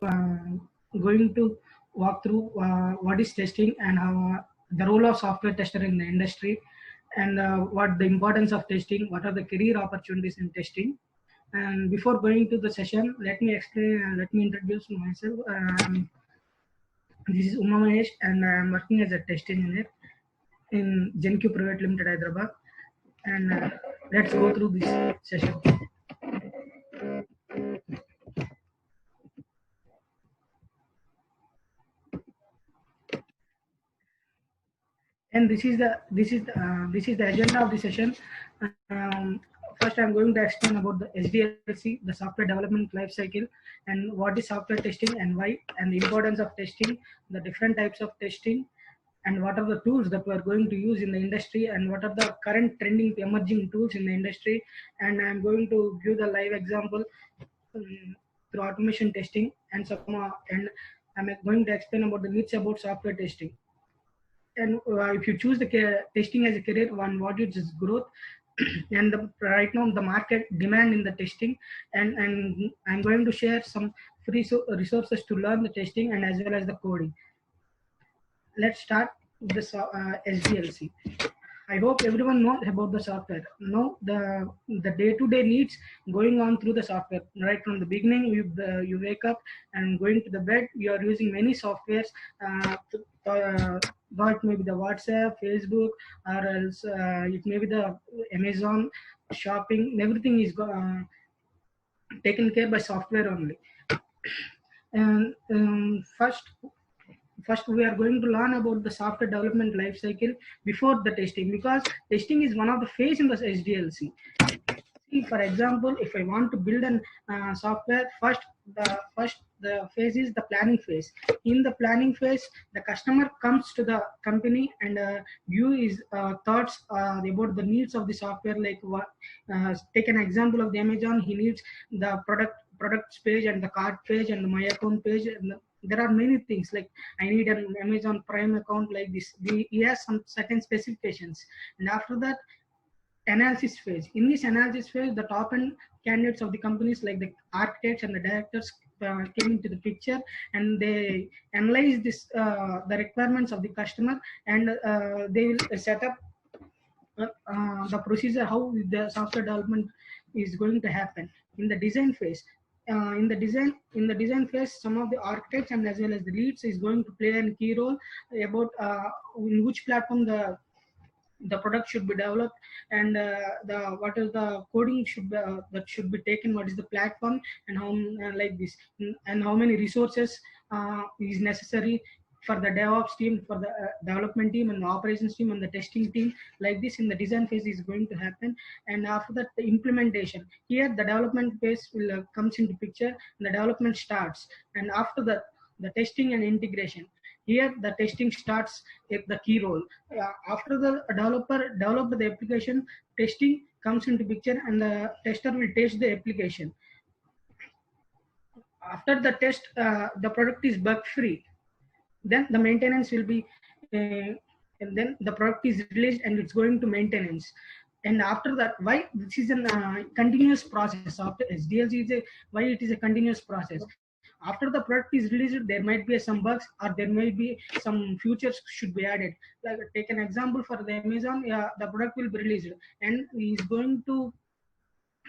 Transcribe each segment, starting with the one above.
going to walk through what is testing and the role of software tester in the industry, and what the importance of testing, what are the career opportunities in testing. And before going to the session, let me explain, let me introduce myself. This is Uma Mahesh, and I am working as a test engineer in GenQ Private Limited, Hyderabad. And let's go through this session. And this is the agenda of the session. Um, First, I'm going to explain about the SDLC, the software development life cycle, and what is software testing and why, and the importance of testing, the different types of testing, and what are the tools that we are going to use in the industry, and what are the current trending emerging tools in the industry. And I'm going to give the live example through automation testing, and and I'm going to explain about the needs about software testing. And if you choose the testing as a career, one what is growth and right now the market demand in the testing, and I'm going to share some free resources to learn the testing and as well as the coding. Let's start with the SDLC. I hope everyone knows about the software. Know the day-to-day needs going on through the software. Right from the beginning, you wake up and going to the bed. You are using many softwares. It may be the WhatsApp, Facebook, or else it may be the Amazon shopping. Everything is taken care by software only. And first we are going to learn about the software development life cycle before the testing, because testing is one of the phase in the SDLC. See, for example, if I want to build an software, the phase is the planning phase. In the planning phase, the customer comes to the company and give his thoughts about the needs of the software. Like what, take an example of the Amazon. He needs the products page and the cart page and the my account page. And there are many things like I need an Amazon Prime account like this. He has some certain specifications, and after that, analysis phase. In this analysis phase, the top end candidates of the companies like the architects and the directors came into the picture, and they analyze the requirements of the customer, and they will set up the procedure how the software development is going to happen. In the design phase, in the design phase, some of the architects and as well as the leads is going to play a key role about in which platform the product should be developed, and the what is the coding should be, that should be taken, what is the platform, and how like this, and how many resources is necessary for the DevOps team, for the development team, and the operations team, and the testing team. Like this, in the design phase is going to happen, and after that, the implementation. Here, the development phase will comes into picture. And the development starts, and after that, the testing and integration. Here, the testing starts at the key role. After the developer developed the application, testing comes into picture, and the tester will test the application. After the test, the product is bug free. Then the maintenance will be, and then the product is released and it's going to maintenance. And after that, why this is a continuous process. After SDLC is why it is a continuous process. After the product is released, there might be some bugs or there may be some features should be added. Like take an example for the Amazon, the product will be released and is going to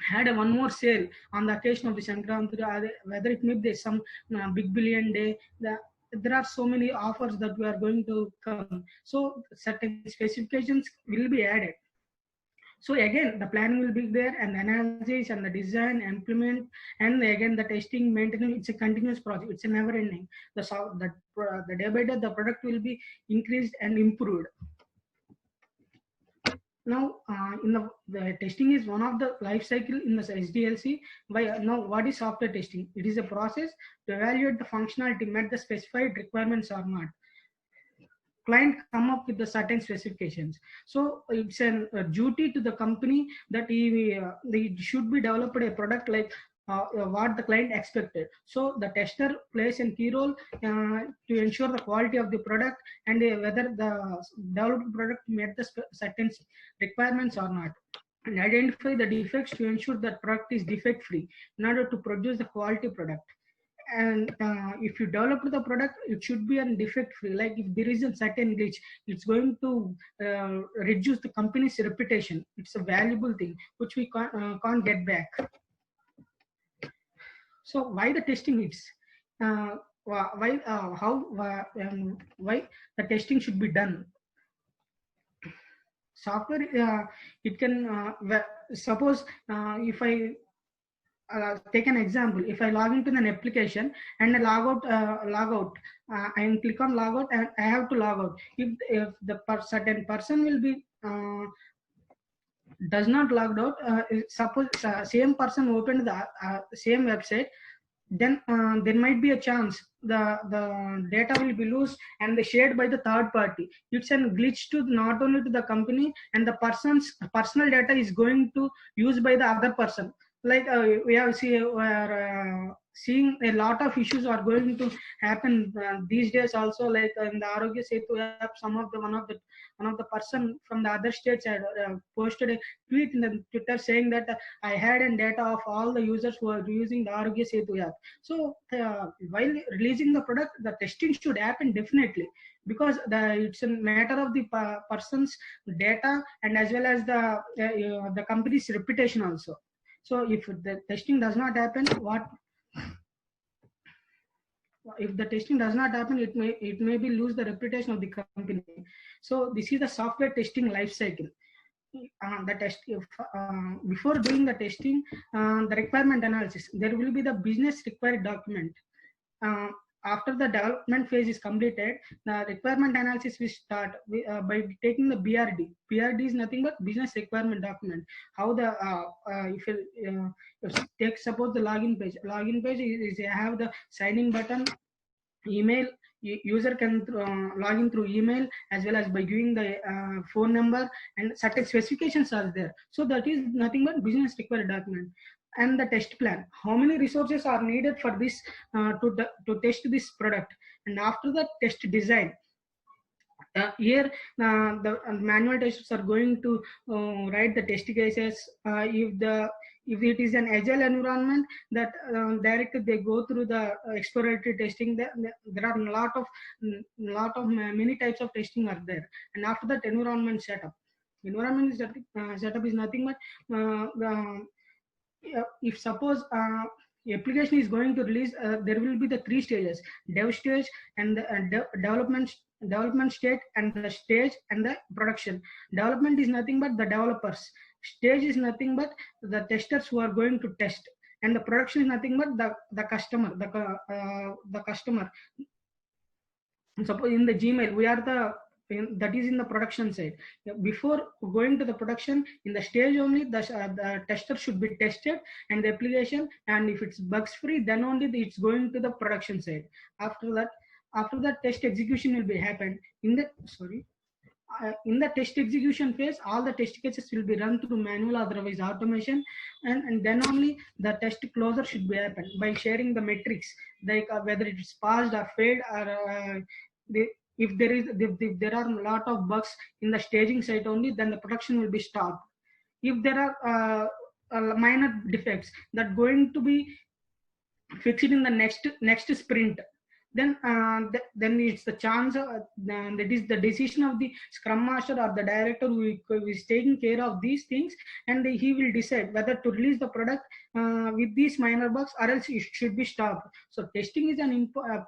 had a one more sale on the occasion of the Sankranti, whether it may be some big billion day. There are so many offers that we are going to come. So certain specifications will be added. So again, the planning will be there, and the analysis and the design, implement, and again the testing, maintenance. It's a continuous project. It's a never ending. The day by day the product will be increased and improved. Now, in the testing is one of the life cycle in the SDLC. Now, what is software testing? It is a process to evaluate the functionality met the specified requirements or not. Client come up with the certain specifications. So it's a duty to the company that they should be developed a product like what the client expected. So the tester plays a key role to ensure the quality of the product and whether the developed product met the certain requirements or not, and identify the defects to ensure that product is defect free in order to produce the quality product. and if you develop the product, it should be an defect free. Like if there is a certain glitch, it's going to reduce the company's reputation. It's a valuable thing which we can't get back. So why the testing is why how why the testing should be done. Software, it can suppose if I take an example. If I log into an application and I log out, I click on log out and I have to log out. If the certain person will be does not logged out, suppose same person opened the same website, then there might be a chance the data will be lost and shared by the third party. It's a glitch to not only to the company, and the person's personal data is going to used by the other person. Like we have seeing a lot of issues are going to happen these days also. Like in the Arogya Setu app, one of the person from the other states had posted a tweet in the Twitter saying that I had a data of all the users who are using the Arogya Setu app. So while releasing the product, the testing should happen definitely, because it's a matter of the person's data and as well as the company's reputation also. So if the testing does not happen, if the testing does not happen, it may be lose the reputation of the company. So this is the software testing life cycle. The test before doing the testing, the requirement analysis, there will be the business required document. After the development phase is completed, the requirement analysis will start by taking the BRD. BRD is nothing but business requirement document. How the if you take suppose the login page. Login page is have the sign in button, email. User can log in through email as well as by giving the phone number, and certain specifications are there. So that is nothing but business required document. And the test plan, how many resources are needed for this to test this product. And after the test design, here the manual testers are going to write the test cases. If it is an agile environment, that directly they go through the exploratory testing. There are a lot of many types of testing are there. And after that, environment setup is nothing but if suppose application is going to release, there will be the 3 stages: dev stage and the development stage, and the stage and the production. Development is nothing but the developers. Stage is nothing but the testers who are going to test, and the production is nothing but the customer. The customer. Suppose in the Gmail, we are that is in the production side. Before going to the production, in the stage only, the tester should be tested and the application, and if it's bugs free, then only it's going to the production side. After that test execution will be happened in the test execution phase. All the test cases will be run through manual, otherwise automation, and then only the test closure should be happened by sharing the metrics, like whether it is passed or failed, or if there are a lot of bugs in the staging site only, then the production will be stopped. If there are minor defects that going to be fixed in the next sprint, then it's the chance that is the decision of the scrum master or the director who is taking care of these things, and he will decide whether to release the product with these minor bugs or else it should be stopped. So testing is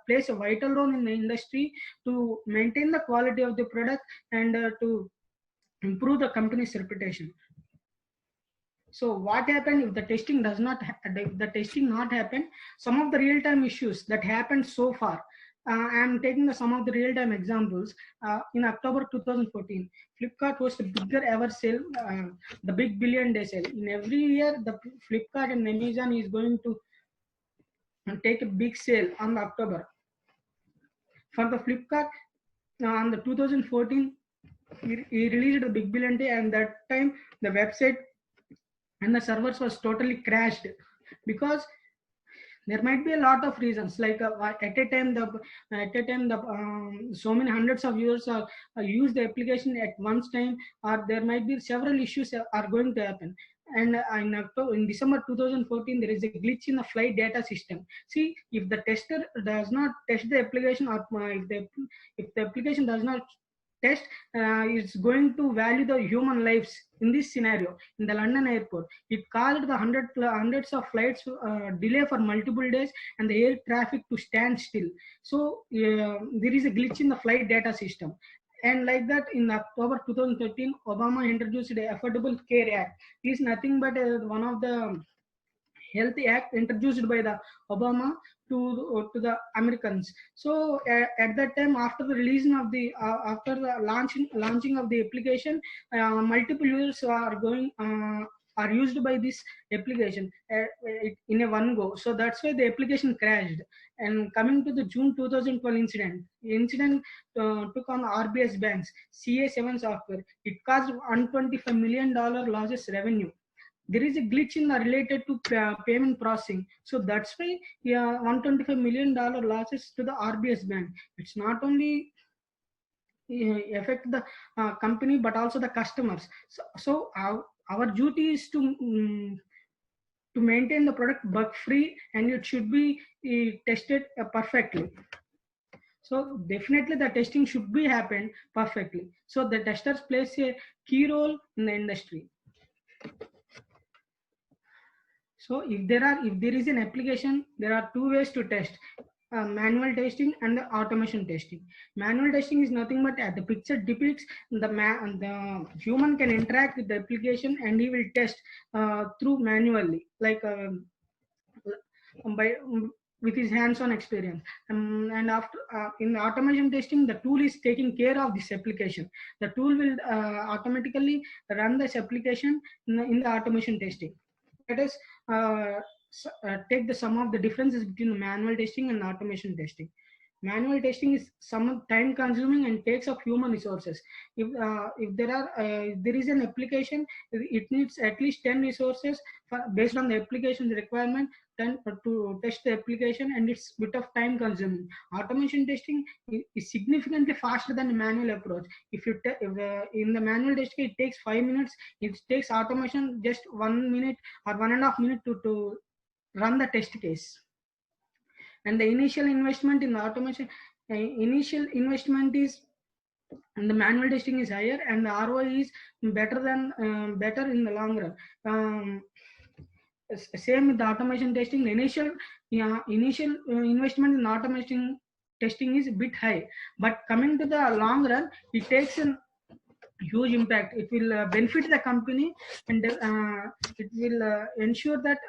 plays a vital role in the industry to maintain the quality of the product and to improve the company's reputation. So what happened if the testing does not not happen? Some of the real-time issues that happened so far. I am taking some of the real-time examples. In October 2014, Flipkart was the bigger ever sale, the big billion day sale. In every year, the Flipkart and Amazon is going to take a big sale on October. For the Flipkart, on the 2014, he released the big billion day, and that time the website and the servers was totally crashed, because there might be a lot of reasons, like at a time the so many hundreds of users use the application at one time, or there might be several issues are going to happen. and in December 2014 there is a glitch in the flight data system. See, if the tester does not test the application, or if the application does not test, it's going to value the human lives. In this scenario, in the London airport, it caused the hundreds of flights delay for multiple days and the air traffic to stand still. So there is a glitch in the flight data system. And like that, in October 2013, Obama introduced the Affordable Care Act. It is nothing but one of the health act introduced by the Obama to the Americans. So at that time, after the release of the after the launching of the application, multiple users are used by this application in a one go. So that's why the application crashed. And coming to the June 2012 incident, the incident took on RBS banks CA7 software. It caused $125 million losses revenue. There is a glitch in the related to payment processing. So that's why, yeah, $125 million losses to the RBS bank. It's not only affect the company but also the customers. So our duty is to maintain the product bug free, and it should be tested perfectly. So definitely the testing should be happen perfectly. So the testers plays a key role in the industry. So if there is an application, there are two ways to test: manual testing and the automation testing. Manual testing is nothing but the picture depicts the human can interact with the application and he will test through manually, like by with his hands-on experience. And after in the automation testing, the tool is taking care of this application. The tool will automatically run this application in the automation testing. Let us take the sum of the differences between manual testing and automation testing. Manual testing is somewhat time consuming and takes up human resources. If there is an application, it needs at least 10 resources based on the application's requirement to test the application, and it's bit of time consuming. Automation testing is significantly faster than the manual approach. If in the manual testing it takes 5 minutes, it takes automation just 1 minute or 1.5 minutes to run the test case. And the initial investment in the automation, initial investment is, and the manual testing is higher, and the ROI is better in the long run. Same with the automation testing. The initial investment in automation testing is a bit high, but coming to the long run, it takes a huge impact. It will benefit the company, and it will ensure that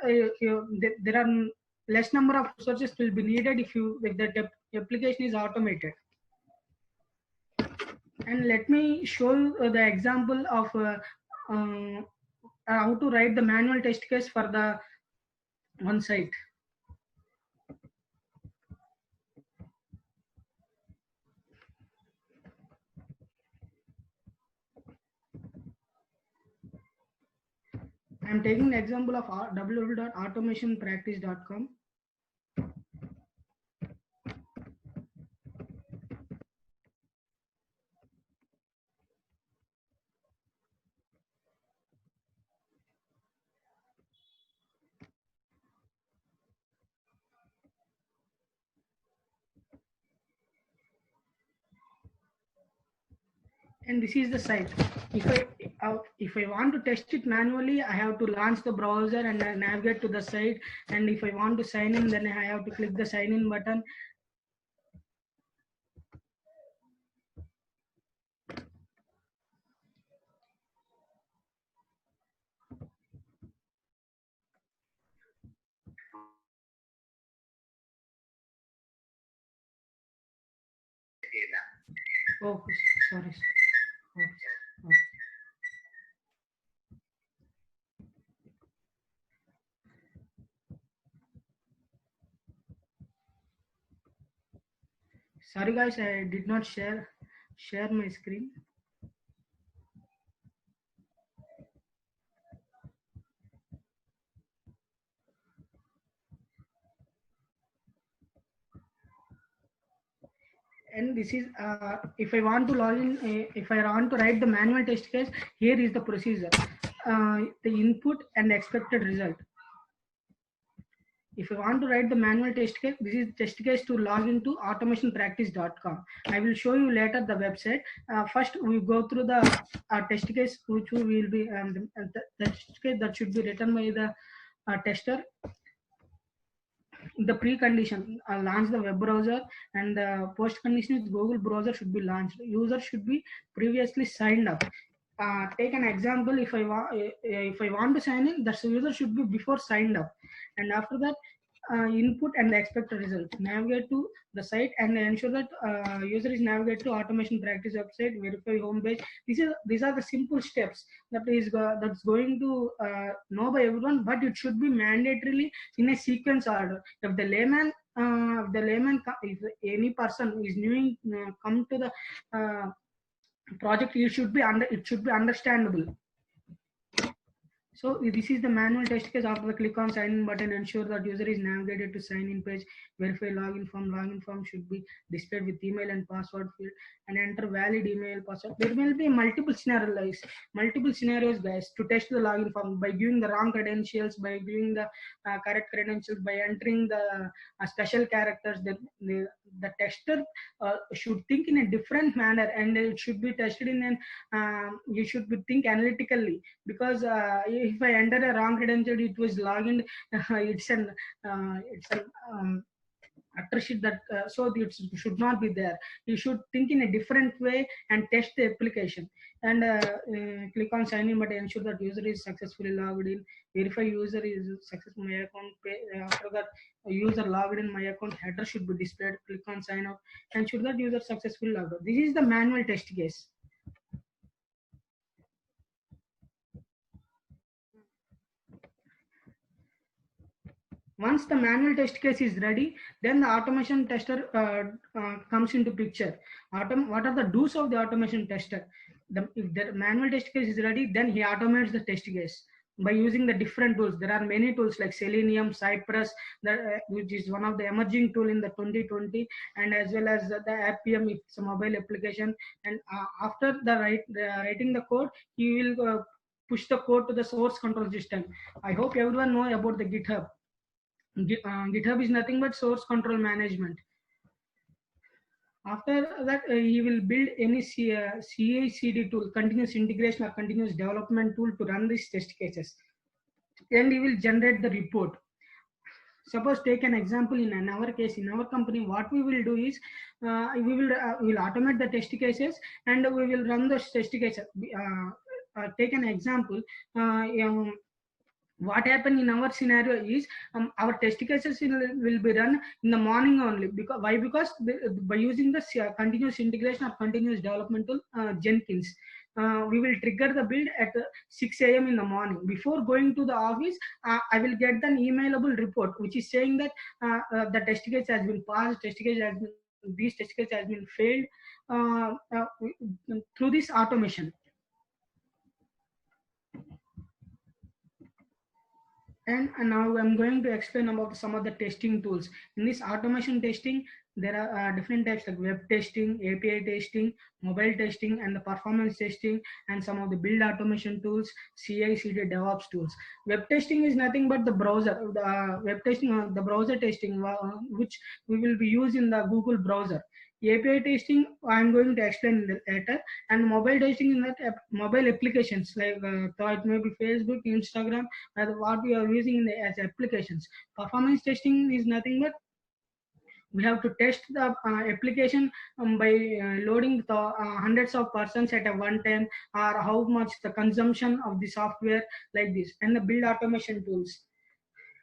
there are less number of resources will be needed if the application is automated. And let me show you the example of how to write the manual test case for the one site. I am taking the example of www.automationpractice.com. And this is the site. If I want to test it manually, I have to launch the browser and navigate to the site. And if I want to sign in, then I have to click the sign in button. Oh, sorry. Okay. Okay. Sorry guys, I did not share my screen. And this is if I want to log in, if I want to write the manual test case, here is the procedure. the input and expected result. If you want to write the manual test case, this is the test case to log into automationpractice.com. I will show you later the website. First, we go through the test case, which will be the test case that should be written by the tester. The precondition, launch the web browser, and the post condition is Google browser should be launched. User should be previously signed up. Take an example. If I want to sign in, the user should be before signed up, and after that, input and the expected result. Navigate to the site and ensure that user is navigate to automation practice website. Verify homepage. These are the simple steps that's going to know by everyone, but it should be mandatorily in a sequence order. If any person is new come to the project, it should be understandable. So this is the manual test case. After the click on sign in button, ensure that user is navigated to sign in page. Verify login form. Login form should be displayed with email and password field, and enter valid email password. There will be multiple scenarios, guys, to test the login form by giving the wrong credentials, by giving the correct credentials, by entering the special characters. The tester should think in a different manner, and it should be tested in an you should be think analytically, because if I enter a wrong credential, it was logged. It's an utter shit that so it should not be there. You should think in a different way and test the application. And click on sign in button, ensure that user is successfully logged in. Verify user is successful my account. After that, user logged in my account, header should be displayed. Click on sign up, ensure that user successfully logged out. This is the manual test case. Once the manual test case is ready, then the automation tester comes into picture. What are the do's of the automation tester? If the manual test case is ready, then he automates the test case by using the different tools. There are many tools like Selenium, Cypress, which is one of the emerging tool in the 2020, and as well as the AppM, it's a mobile application. And after writing the code, he will push the code to the source control system. I hope everyone know about the GitHub. GitHub is nothing but source control management. After that, he will build any CI/CD tool, continuous integration or continuous development tool to run these test cases, and he will generate the report. Suppose take an example in our case, in our company, what we will do is we will automate the test cases and we will run those test cases. Take an example. What happened in our scenario is our test cases will be run in the morning only. Because by using the continuous integration or continuous development tool, Jenkins, we will trigger the build at 6 a.m. in the morning. Before going to the office, I will get an emailable report which is saying that the test case has been passed, this test case has been failed through this automation. And now I'm going to explain about some of the testing tools. In this automation testing, there are different types like web testing, API testing, mobile testing, and the performance testing, and some of the build automation tools, CI/CD DevOps tools. Web testing is nothing but the browser. The web testing, the browser testing, which we will be using the Google browser. API testing, I'm going to explain later, and mobile testing in that mobile applications like it may be Facebook, Instagram, what we are using as applications. Performance testing is nothing but we have to test the application by loading the hundreds of persons at a one time, or how much the consumption of the software like this. And the build automation tools,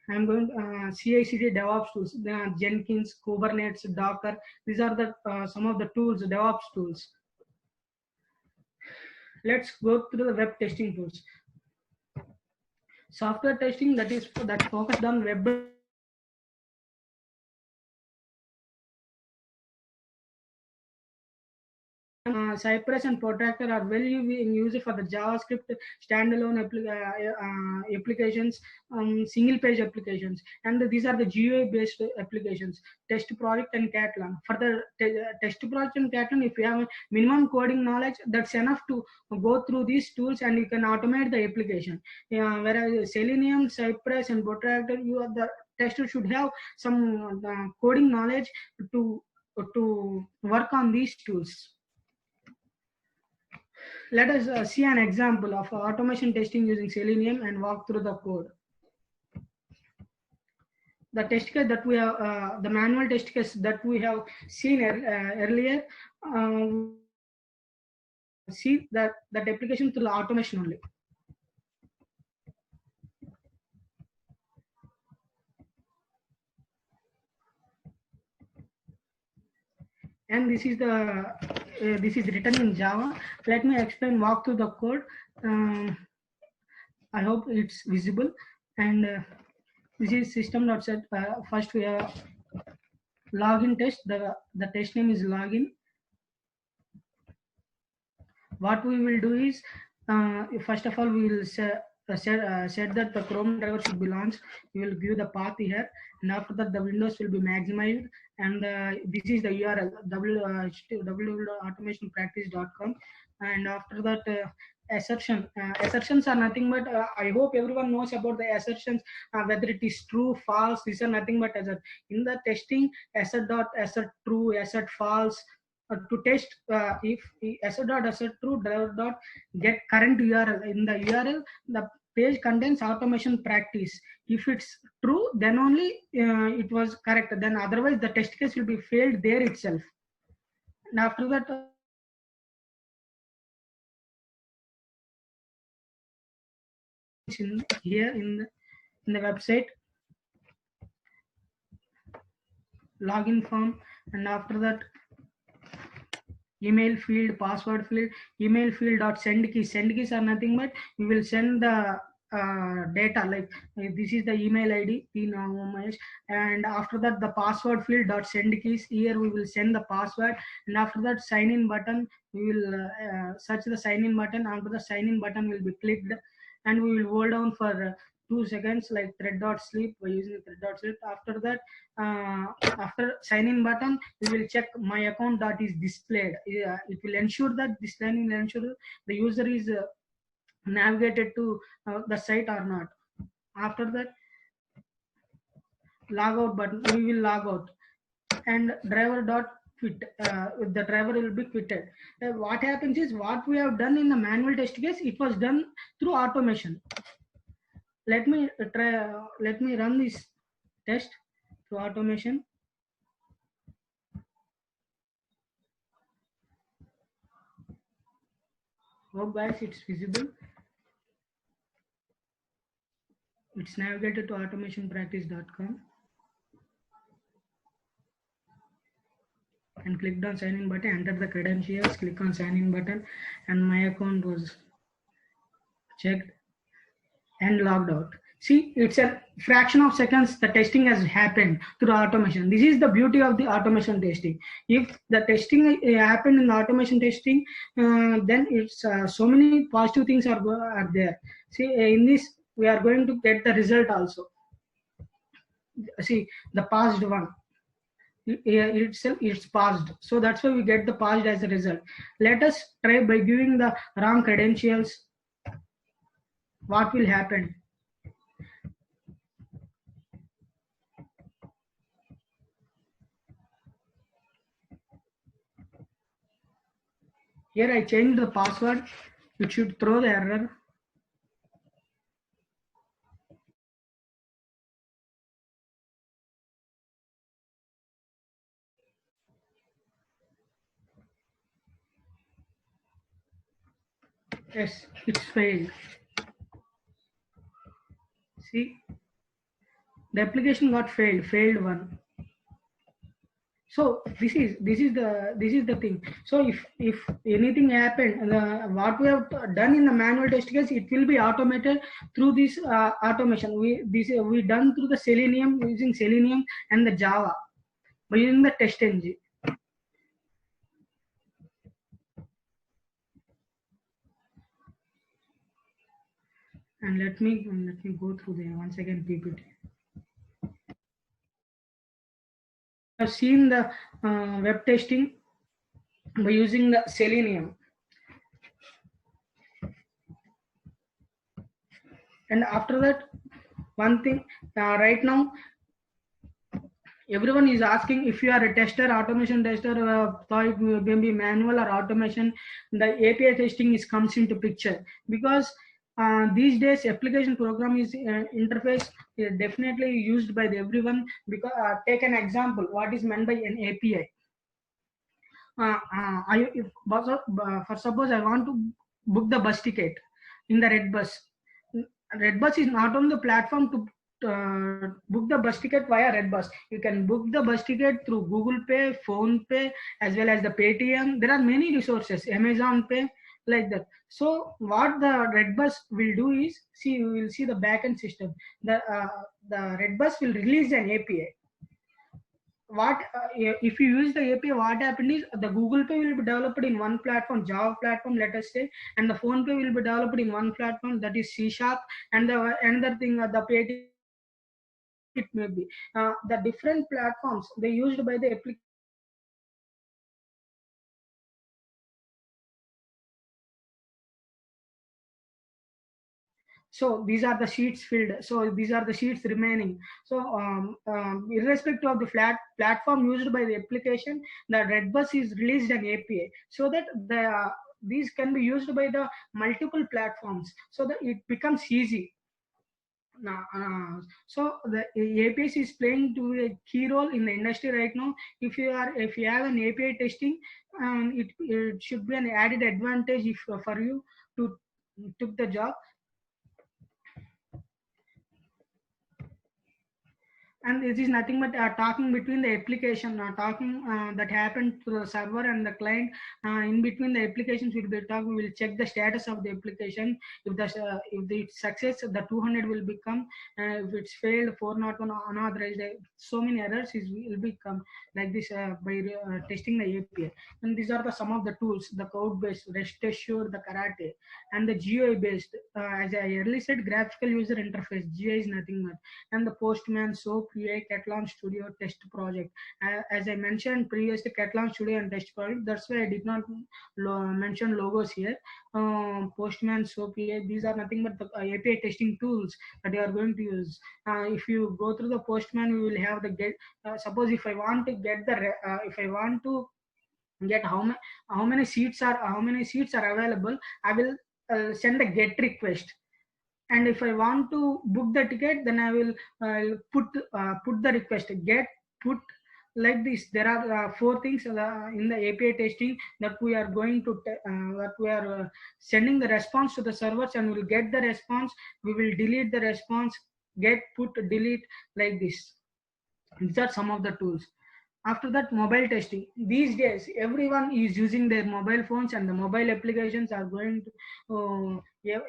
I'm going CI/CD DevOps tools, Jenkins, Kubernetes, Docker. These are the some of the tools, DevOps tools. Let's go through the web testing tools. Software testing, that focused on web Cypress and Protractor are well used for the JavaScript standalone applications, single page applications, and these are the GUI based applications. Test Project and Catalan. For the Test Project and Catalan, if you have minimum coding knowledge, that's enough to go through these tools and you can automate the application. Whereas Selenium, Cypress, and Protractor, the tester should have some coding knowledge to work on these tools. Let us see an example of automation testing using Selenium and walk through the code. The test case that we have, the manual test case that we have seen earlier, see that application through the automation only. And this is written in Java. Let me walk through the code. I hope it's visible. And this is system.set. First we have login test. The test name is login. What we will do is, first of all, we will set that the Chrome driver should be launched. We will give the path here, and after that the windows will be maximized. And this is the URL www.automationpractice.com. And after that, assertions are nothing but I hope everyone knows about the assertions, whether it is true, false. These are nothing but assert. In the testing, assert true, assert false. To test if assert true, driver get current URL. In the URL, the page contains automation practice. If it's true, then only it was correct. Then otherwise, the test case will be failed there itself. And after that, here in the website, login form, and after that, email field, password field, email field dot send keys. Send keys are nothing but we will send the data, like this is the email ID, and after that the password field dot send keys. Here we will send the password, and after that sign in button, we will search the sign in button. After the sign in button will be clicked, and we will hold down for 2 seconds, like thread.sleep, by using thread.sleep. After that, after sign in button, we will check my account that is displayed. It will ensure that this line will ensure the user is navigated to the site or not. After that, log out button, we will log out, and driver.quit, the driver will be quitted. What happens is, what we have done in the manual test case, it was done through automation. Let me run this test through automation. Hope guys it's visible. It's navigated to automationpractice.com and clicked on sign in button, enter the credentials, click on sign in button, and my account was checked and logged out. See, it's a fraction of seconds the testing has happened through automation. This is the beauty of the automation testing. If the testing happened in the automation testing, then it's so many positive things are there. See, in this we are going to get the result also. See, the passed one, itself it's passed, so that's why we get the passed as a result. Let us try by giving the wrong credentials. What will happen? Here I changed the password. It should throw the error. Yes, it's failed. See, the application got failed one. So this is the thing. So if anything happened, what we have done in the manual test case, it will be automated through this automation. We done through the Selenium, using Selenium and the Java by using the test engine. And let me go through the once again PPT. I've seen the web testing by using the Selenium. And after that, one thing, right now everyone is asking if you are a tester, automation tester, maybe manual or automation, the API testing is comes into picture, because these days application program is interface is definitely used by everyone. Because take an example, what is meant by an API. For suppose I want to book the bus ticket in the Red Bus. Red Bus is not on the platform to book the bus ticket via Red Bus. You can book the bus ticket through Google Pay, Phone Pay, as well as the Paytm. There are many resources, Amazon Pay, like that. So what the Red Bus will do is, see, you will see the backend system. The Red Bus will release an API. What if you use the API, what happened is the Google Pay will be developed in one platform, Java platform, let us say, and the Phone Pay will be developed in one platform, that is C Sharp, and the another thing, the Paytm, it may be the different platforms they used by the application. So these are the sheets filled, so these are the sheets remaining. So irrespective of the platform used by the application, the Redbus is released an API, so that these can be used by the multiple platforms, so that it becomes easy. So the APIs is playing to a key role in the industry right now. If you have an API testing, it should be an added advantage if for you to took the job. And this is nothing but talking between the application, talking that happened to the server and the client. In between the applications will be talking, we'll check the status of the application. If it's success, the 200 will become. If it's failed, 401 unauthorized, so many errors is will become like this by testing the API. And these are the some of the tools: the code based, rest assured, the karate, and the GUI based. As I earlier said, graphical user interface, GUI is nothing but. And the Postman, SOAP, QA, Catalan Studio, Test Project. As I mentioned previously, Catalan Studio and Test Project, that's why I did not mention logos here. Postman, SOAP, QA, these are nothing but the API testing tools that you are going to use. If you go through the Postman, you will have the get. Suppose if I want to get if I want to get how many seats are available, I will send a get request. And if I want to book the ticket, then I will put the request, get, put, like this. There are four things in the API testing that we are going to that we are sending the response to the servers, and we'll get the response. We will delete the response, get, put, delete, like this. These are some of the tools. After that, mobile testing. These days everyone is using their mobile phones, and the mobile applications are going to yeah,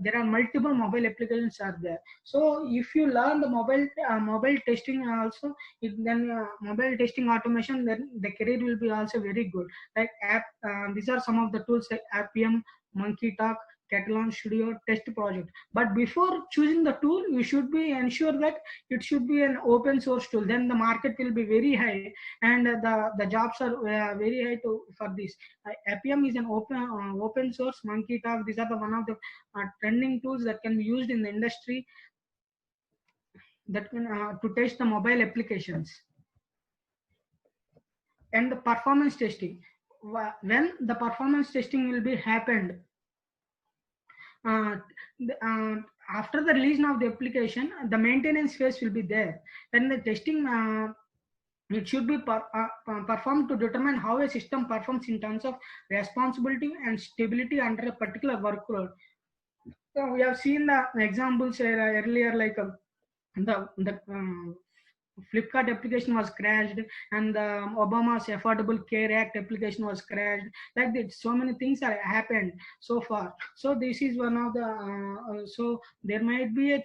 there are multiple mobile applications are there. So if you learn the mobile testing also, then mobile testing automation, then the career will be also very good. Like app, these are some of the tools like Appium, Monkey Talk, Catalan Studio, Test Project. But before choosing the tool, you should be ensure that it should be an open source tool. Then the market will be very high, and the jobs are very high for this. Appium is an open source. Monkey Talk, these are the one of the trending tools that can be used in the industry, that can to test the mobile applications. And the performance testing, when the performance testing will be happened, uh, after the release of the application, the maintenance phase will be there. Then the testing, it should be performed to determine how a system performs in terms of responsibility and stability under a particular workload. So we have seen the examples earlier, like the Flipkart application was crashed, and the Obama's Affordable Care Act application was crashed. Like that, so many things are happened so far. So this is one of the. So there might be a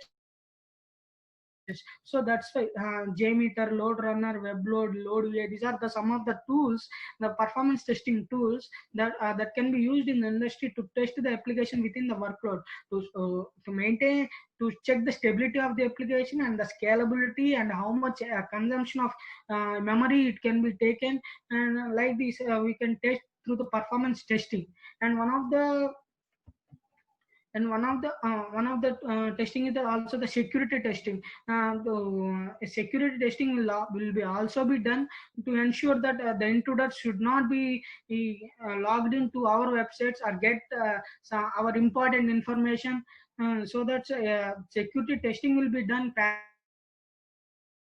So that's why JMeter, Load Runner, WebLoad, LoadVA, these are the some of the tools, the performance testing tools that can be used in the industry to test the application within the workload, to maintain, to check the stability of the application and the scalability and how much consumption of memory it can be taken. And like this we can test through the performance testing. And one of the testing is also the security testing. The security testing will be also be done to ensure that the intruders should not be logged into our websites or get our important information. So that security testing will be done parallelly with the performance testing.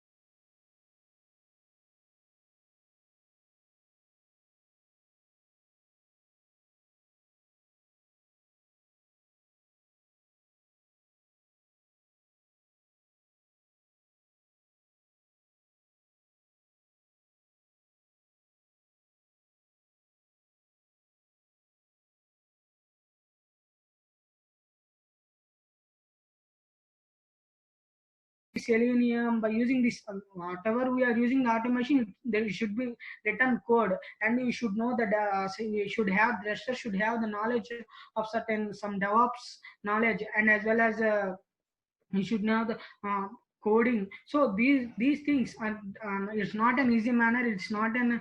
And Selenium, by using this whatever we are using the automation, there should be written code, and we should know that we should have, the tester should have the knowledge of certain some DevOps knowledge, and as well as you should know the coding. So these things are, it's not an easy manner, it's not an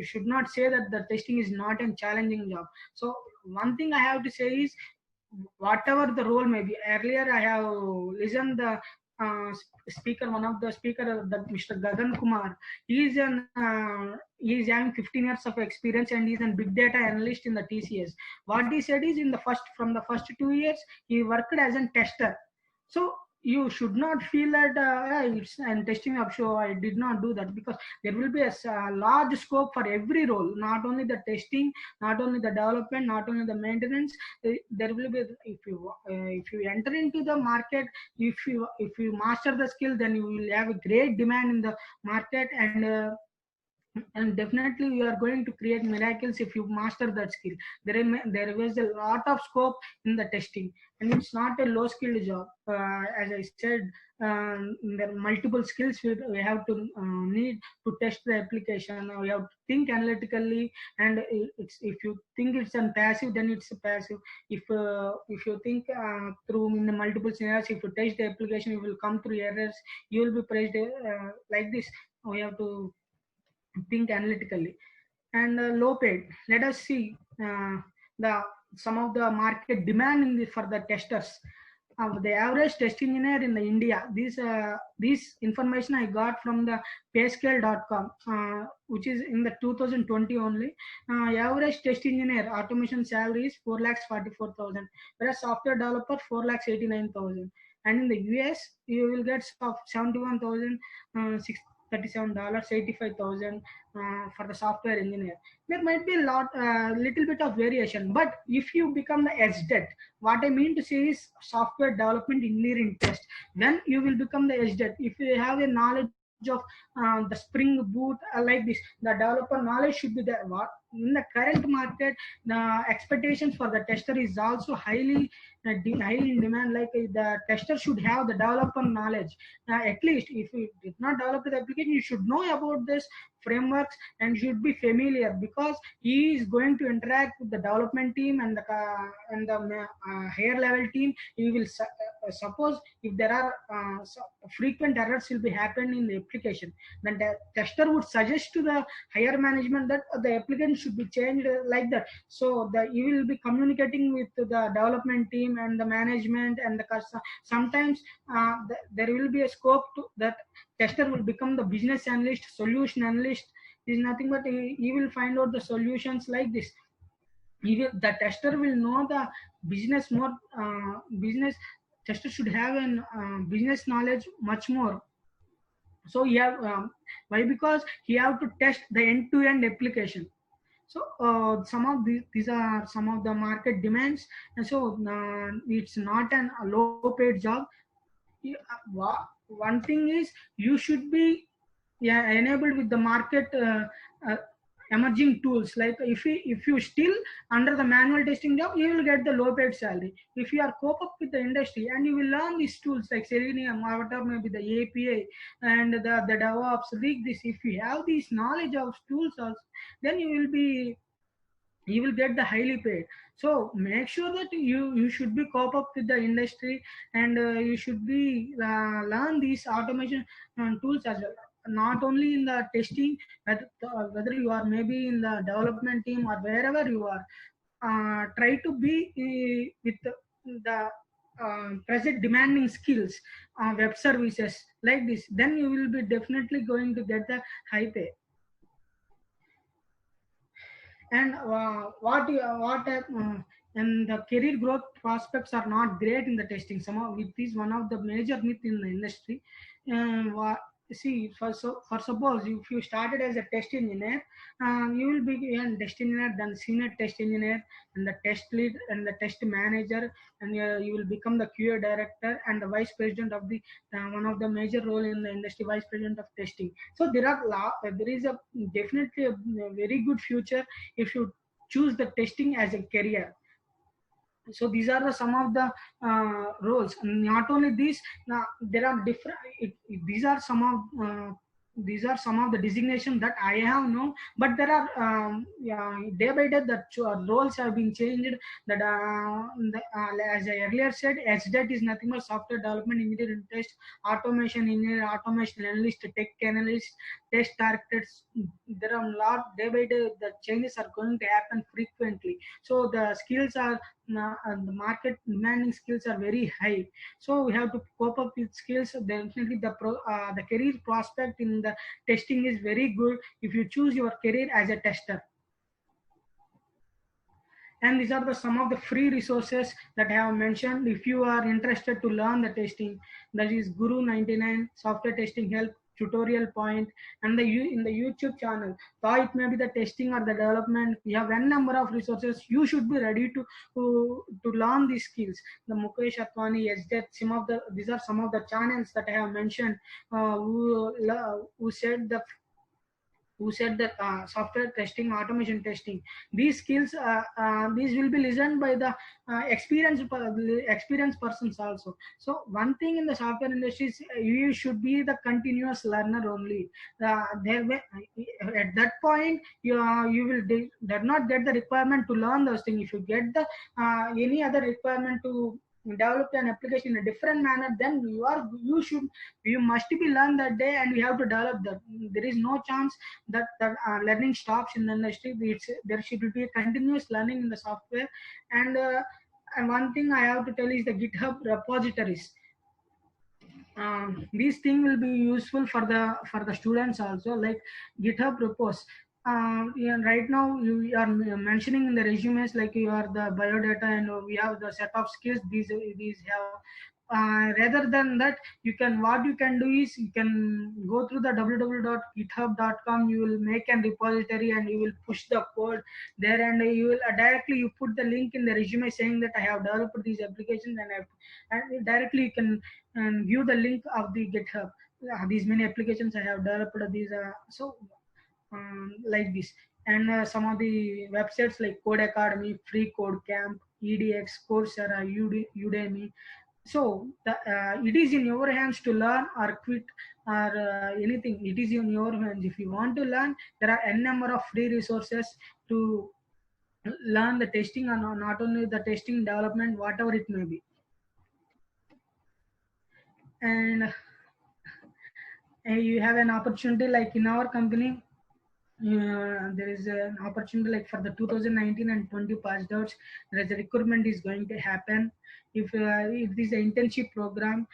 should not say that the testing is not a challenging job. So one thing I have to say is, whatever the role may be, earlier I have listened the speaker, one of the speaker, the Mr. Gagan Kumar. He is having 15 years of experience, and he's a big data analyst in the TCS. What he said is, in the first 2 years he worked as a tester. So you should not feel that it's and testing up, so I did not do that, because there will be a large scope for every role, not only the testing, not only the development, not only the maintenance. There will be, if you enter into the market, if you master the skill, then you will have a great demand in the market. And definitely you are going to create miracles if you master that skill. There is a lot of scope in the testing, and it's not a low skilled job. As I said, there are multiple skills we have to need to test the application. We have to think analytically, and if you think it's a passive, then it's a passive. If you think through in the multiple scenarios, if you test the application, you will come through errors, you will be praised like this. We have to think analytically. And low paid, let us see the some of the market demand for the testers. The average test engineer in the India, this information I got from the payscale.com, which is in the 2020 only. Average test engineer automation salary is 4,44,000, whereas software developer 4,89,000. And in the US, you will get 71,000, $37, 85,000 for the software engineer. There might be little bit of variation, but if you become the SDET, what I mean to say is software development engineering test. When you will become the SDET, if you have a knowledge of the Spring Boot like this, the developer knowledge should be there. What in the current market, the expectations for the tester is also highly in demand. Like the tester should have the developer knowledge. At least if you did not develop the application, you should know about this frameworks and should be familiar, because he is going to interact with the development team and the higher level team. He will suppose if there are frequent errors will be happening in the application, then the tester would suggest to the higher management that the application should be changed like that. So you will be communicating with the development team and the management and the customer. Sometimes there will be a scope to that tester will become the business analyst, solution analyst. Is nothing but he will find out the solutions like this. The tester will know the business more. Business tester should have an business knowledge much more. So you have why? Because he have to test the end-to-end application. So some of these are some of the market demands, and so it's not a low paid job. One thing is, you should be, yeah, enabled with the market. emerging tools. Like if you still under the manual testing job, you will get the low paid salary. If you are cope up with the industry and you will learn these tools like Selenium, whatever maybe the API and the DevOps, rig this. If you have this knowledge of tools also, then you will get the highly paid. So make sure that you should be cope up with the industry, and you should be learn these automation tools as well, not only in the testing, whether you are maybe in the development team or wherever you are. Try to be with the present demanding skills, web services like this, then you will be definitely going to get the high pay. And and the career growth prospects are not great in the testing. Some of it is one of the major myth in the industry. See, for suppose if you started as a test engineer, you will be a test engineer, then senior test engineer, and the test lead, and the test manager, and you will become the QA director and the vice president of the one of the major role in the industry, vice president of testing. So there is a definitely a very good future if you choose the testing as a career. So these are some of the roles. Not only these, there are different, these are some of these are some of the designations that I have known, but there are yeah, day by day the roles have been changed. That as I earlier said, SDET is nothing but software development engineer and test, automation engineer, automation analyst, tech analyst, test directors. There are a lot day by day. The changes are going to happen frequently. So the skills are the market demanding skills are very high, so we have to cope up with skills. Definitely the career prospect in the testing is very good if you choose your career as a tester. And these are the some of the free resources that I have mentioned. If you are interested to learn the testing, that is Guru 99, software testing help, tutorial point, and in the YouTube channel. So it may be the testing or the development. We have n number of resources. You should be ready to learn these skills. The Mukesh Atwani, SDET, some of the these are some of the channels that I have mentioned, who said the who said that software testing, automation testing, these skills, these will be listened by the experienced persons also. So one thing in the software industry is you should be the continuous learner only. At that point, you will did not get the requirement to learn those things. If you get the any other requirement to develop an application in a different manner, then you must be learned that day, and you have to develop that. There is no chance that learning stops in the industry. There should be a continuous learning in the software. And one thing I have to tell is the GitHub repositories. These things will be useful for the students also, like GitHub repos. Yeah, right now you are mentioning in the resumes like you are the biodata, and we have the set of skills these have. Rather than that, what you can do is you can go through the www.github.com. You will make an repository and you will push the code there, and you will directly you put the link in the resume saying that I have developed these applications, and directly you can view the link of the GitHub. These many applications I have developed. These like this. And some of the websites like Code Academy, Free Code Camp, EDX, Coursera, Udemy. So it is in your hands to learn or quit, or anything. It is in your hands. If you want to learn, there are n number of free resources to learn the testing, and not only the testing, development, whatever it may be. And you have an opportunity like in our company. There is an opportunity like for the 2019 and 20 passed outs, there is a recruitment is going to happen. If it is an internship program,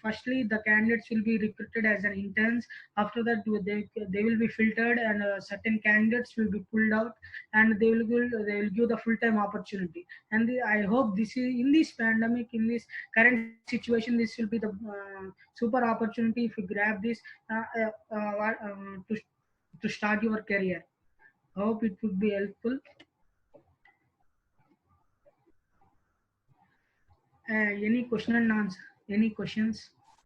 firstly the candidates will be recruited as an interns. After that they will be filtered, and certain candidates will be pulled out, and they will give the full-time opportunity. And I hope this is in this pandemic, in this current situation, this will be the super opportunity if you grab this to start your career. I hope it would be helpful. Any question and answer? Any questions?